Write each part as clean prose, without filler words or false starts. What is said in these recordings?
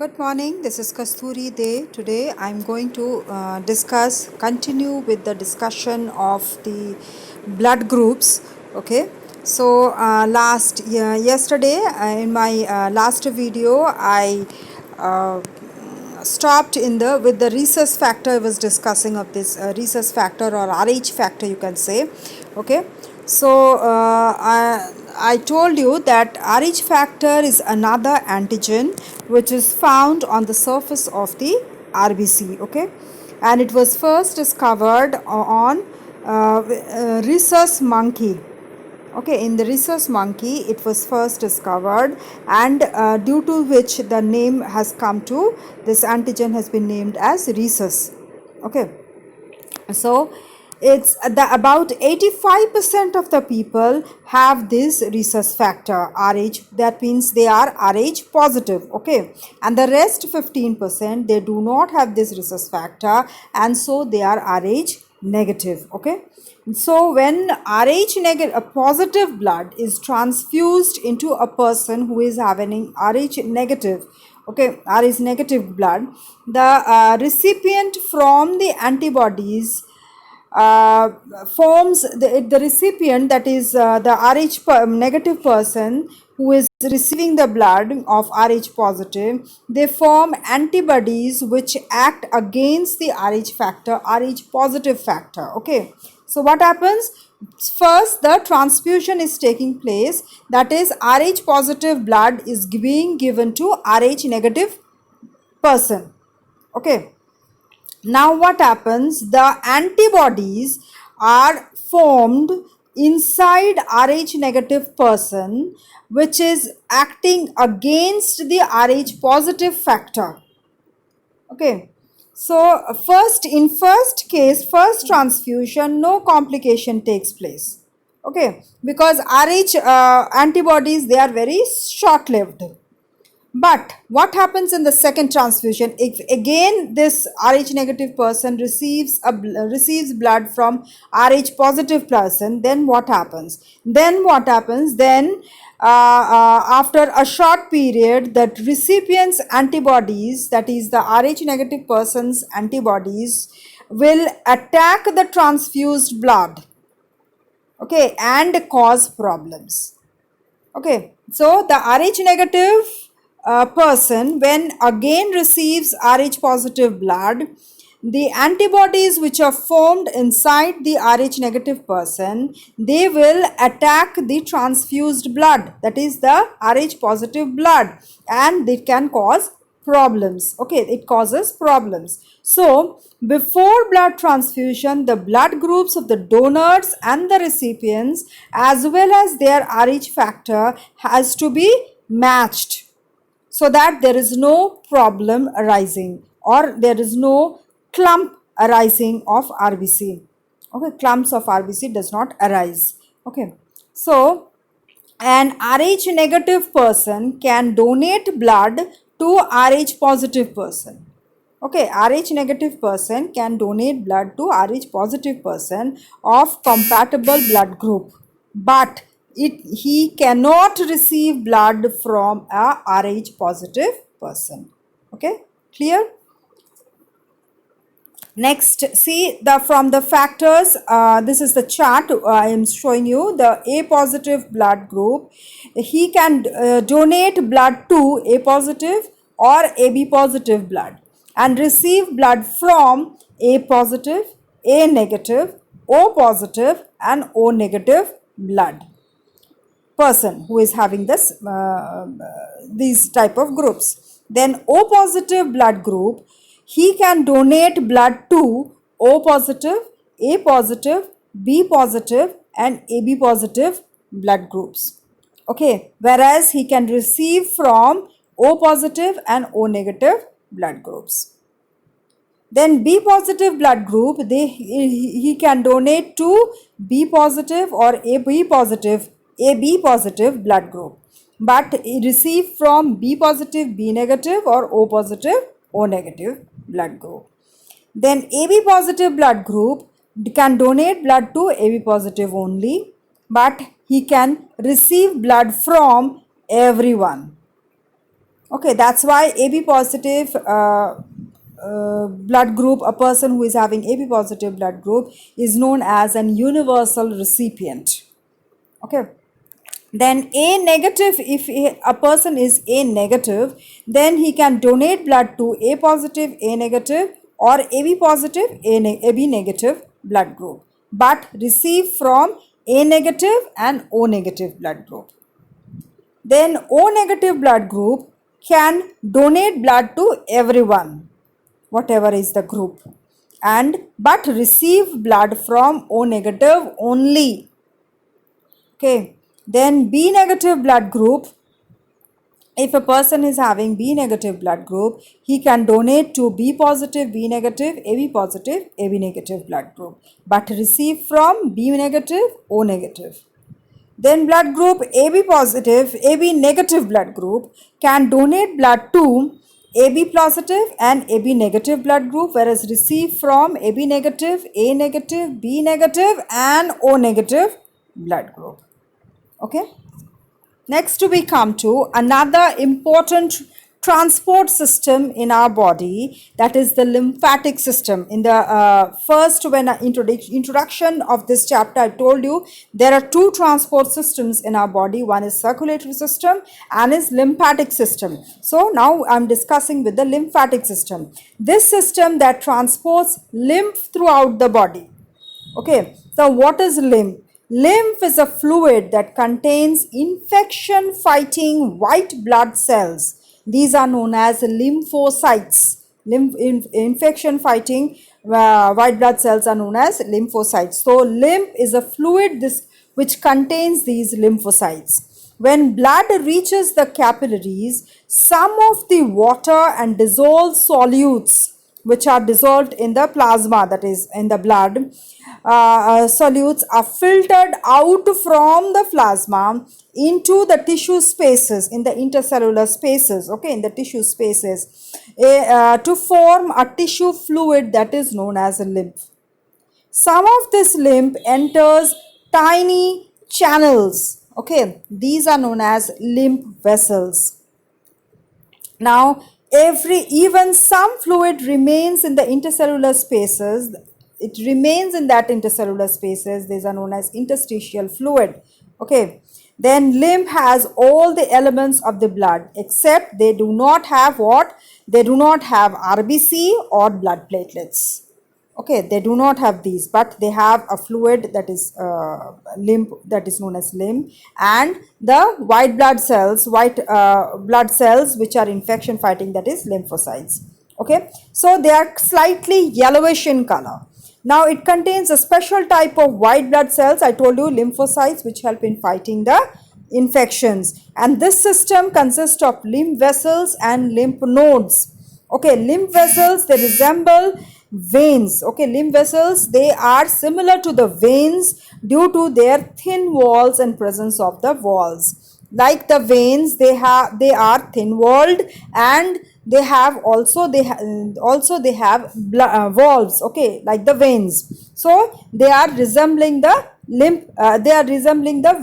Good morning, this is Kasturi De. Today I'm going to continue with the discussion of the blood groups. Okay, so yesterday in my last video, I uh, stopped in the with the rhesus factor. I was discussing of this rhesus factor or Rh factor, you can say. Okay, so I told you that Rh factor is another antigen which is found on the surface of the RBC. Okay, and it was first discovered on rhesus monkey. Okay, in the rhesus monkey it was first discovered, and due to which the name has come to, this antigen has been named as rhesus. Okay, so it's about 85% of the people have this rhesus factor Rh, that means they are Rh positive. Okay, and the rest 15% they do not have this rhesus factor, and so they are Rh negative. Okay, so when Rh negative, a positive blood is transfused into a person who is having Rh negative, okay, Rh negative blood, the recipient from the antibodies forms the recipient, that is the Rh negative person who is receiving the blood of Rh positive. They form antibodies which act against the Rh factor, Rh positive factor. Okay, so what happens? First, the transfusion is taking place, that is Rh positive blood is being given to Rh negative person. Okay, now what happens? The antibodies are formed inside Rh negative person, which is acting against the Rh positive factor. Okay, so first case, first transfusion, no complication takes place. Okay, because Rh antibodies, they are very short lived. But what happens in the second transfusion? If again this Rh negative person receives blood from Rh positive person, then what happens? Then after a short period, that recipient's antibodies, that is the Rh negative person's antibodies, will attack the transfused blood. Okay, and cause problems. Okay, so the Rh negative person, when again receives Rh positive blood, the antibodies which are formed inside the Rh negative person, they will attack the transfused blood, that is the Rh positive blood, and it can cause problems. Okay, it causes problems. So before blood transfusion, the blood groups of the donors and the recipients as well as their Rh factor has to be matched, so that there is no problem arising or there is no clump arising of RBC. Okay, clumps of RBC does not arise. Okay, so an Rh negative person can donate blood to Rh positive person. Okay, Rh negative person can donate blood to Rh positive person of compatible blood group, but he cannot receive blood from a Rh positive person. Okay, clear? Next, see from the factors, this is the chart I am showing you. The A positive blood group, he can donate blood to A positive or AB positive blood and receive blood from A positive, A negative, O positive and O negative blood person who is having this these type of groups. Then O positive blood group, he can donate blood to O positive, A positive, B positive and AB positive blood groups. Okay, whereas he can receive from O positive and O negative blood groups. Then B positive blood group, he can donate to B positive or AB positive blood group, but receive from B positive, B negative or O positive, O negative blood group. Then AB positive blood group can donate blood to AB positive only, but he can receive blood from everyone. Okay, that's why AB positive blood group, a person who is having AB positive blood group is known as an universal recipient. Okay. Then A negative, if a person is A negative, then he can donate blood to A positive, A negative, or AB positive, AB negative blood group, but receive from A negative and O negative blood group. Then O negative blood group can donate blood to everyone, whatever is the group, and but receive blood from O negative only. Okay. Then B negative blood group, if a person is having B negative blood group, he can donate to B positive, B negative, AB positive, AB negative blood group, but receive from B negative, O negative. Then blood group AB positive, AB negative blood group can donate blood to AB positive and AB negative blood group, whereas receive from AB negative, A negative, B negative and O negative blood group. Okay. Next we come to another important transport system in our body, that is the lymphatic system. In the first introduction of this chapter, I told you there are two transport systems in our body. One is circulatory system and is lymphatic system. So now I am discussing with the lymphatic system. This system that transports lymph throughout the body. Okay, so what is lymph? Lymph is a fluid that contains infection fighting white blood cells. These are known as lymphocytes. Infection fighting white blood cells are known as lymphocytes. So lymph is a fluid which contains these lymphocytes. When blood reaches the capillaries, some of the water and dissolved solutes which are dissolved in the plasma, that is in the blood, solutes are filtered out from the plasma into the tissue spaces, in the intercellular spaces, okay, in the tissue spaces, to form a tissue fluid that is known as a lymph. Some of this lymph enters tiny channels, okay, these are known as lymph vessels. Now, even some fluid remains in the intercellular spaces. It remains in that intercellular spaces. These are known as interstitial fluid. Okay. Then lymph has all the elements of the blood, except they do not have what? They do not have RBC or blood platelets. Okay, they do not have these, but they have a fluid that is lymph, that is known as lymph, and the white blood cells, which are infection fighting, that is lymphocytes. Okay, so they are slightly yellowish in color. Now it contains a special type of white blood cells, I told you, lymphocytes, which help in fighting the infections, and this system consists of lymph vessels and lymph nodes. Okay, lymph vessels, they resemble veins. Okay, lymph vessels, they are similar to the veins due to their thin walls and presence of the walls. Like the veins, they are thin walled, and they have valves, okay, like the veins. So they are resembling the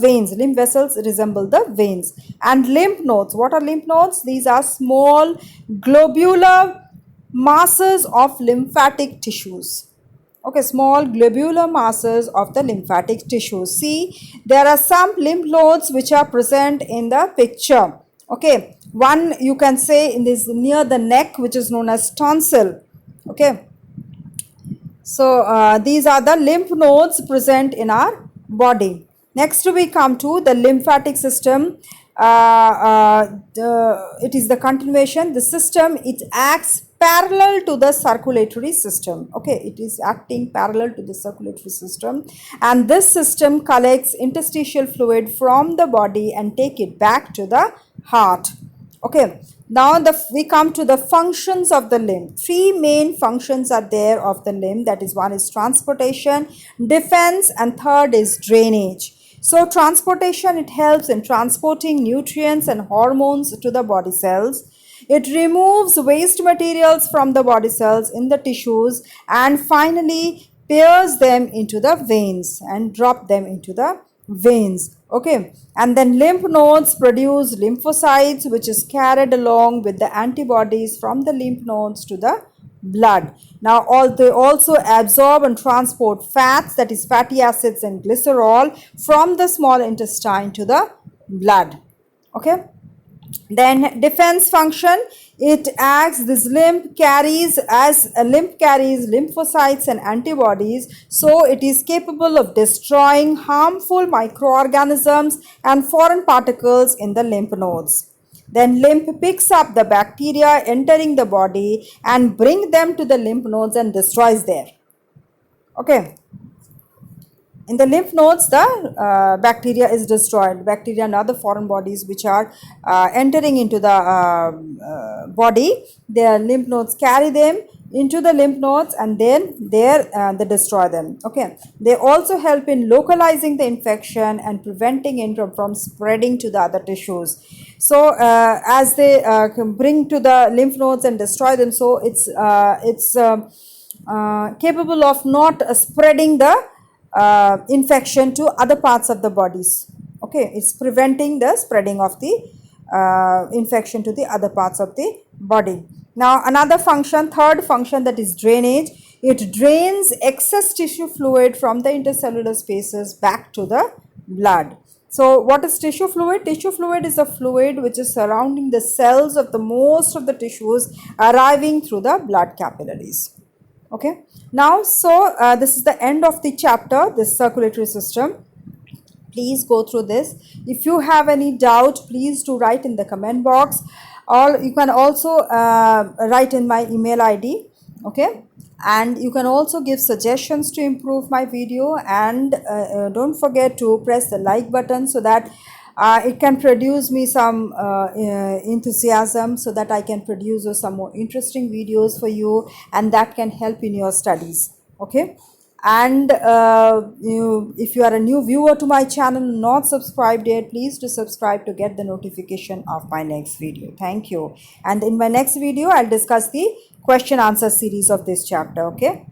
veins. Lymph vessels resemble the veins. And lymph nodes, what are lymph nodes? These are small globular masses of lymphatic tissues. Okay, small globular masses of the lymphatic tissues. See, there are some lymph nodes which are present in the picture. Okay, one you can say in this near the neck, which is known as tonsil. Okay, so these are the lymph nodes present in our body. Next we come to the lymphatic system. It is the continuation. The system, it acts parallel to the circulatory system. Okay, it is acting parallel to the circulatory system, and this system collects interstitial fluid from the body and take it back to the heart. Okay, now we come to the functions of the limb. Three main functions are there of the limb. That is, one is transportation, defense, and third is drainage. So transportation, it helps in transporting nutrients and hormones to the body cells. It removes waste materials from the body cells in the tissues, and finally pairs them into the veins and drop them into the veins. Okay, and then lymph nodes produce lymphocytes, which is carried along with the antibodies from the lymph nodes to the blood. Now, they also absorb and transport fats, that is fatty acids and glycerol, from the small intestine to the blood. Okay. Then defense function, it acts, this lymph carries lymphocytes and antibodies, so it is capable of destroying harmful microorganisms and foreign particles in the lymph nodes. Then lymph picks up the bacteria entering the body and bring them to the lymph nodes and destroys there. Okay. In the lymph nodes, the bacteria is destroyed. Bacteria and other foreign bodies which are entering into the body, their lymph nodes carry them into the lymph nodes, and then there they destroy them. Okay, they also help in localizing the infection and preventing it from spreading to the other tissues. So as they bring to the lymph nodes and destroy them, so it's capable of not spreading the infection to other parts of the bodies. Okay, it's preventing the spreading of the infection to the other parts of the body. Now another function, third function, that is drainage. It drains excess tissue fluid from the intercellular spaces back to the blood. So what is tissue fluid? Tissue fluid is a fluid which is surrounding the cells of the most of the tissues, arriving through the blood capillaries. Okay, now so this is the end of the chapter, this circulatory system. Please go through this. If you have any doubt, please do write in the comment box, or you can also write in my email ID. Okay, and you can also give suggestions to improve my video, and don't forget to press the like button so that it can produce me some enthusiasm, so that I can produce some more interesting videos for you, and that can help in your studies. Okay, and if you are a new viewer to my channel, not subscribed yet, please do subscribe to get the notification of my next video. Thank you. And in my next video, I'll discuss the question answer series of this chapter. Okay.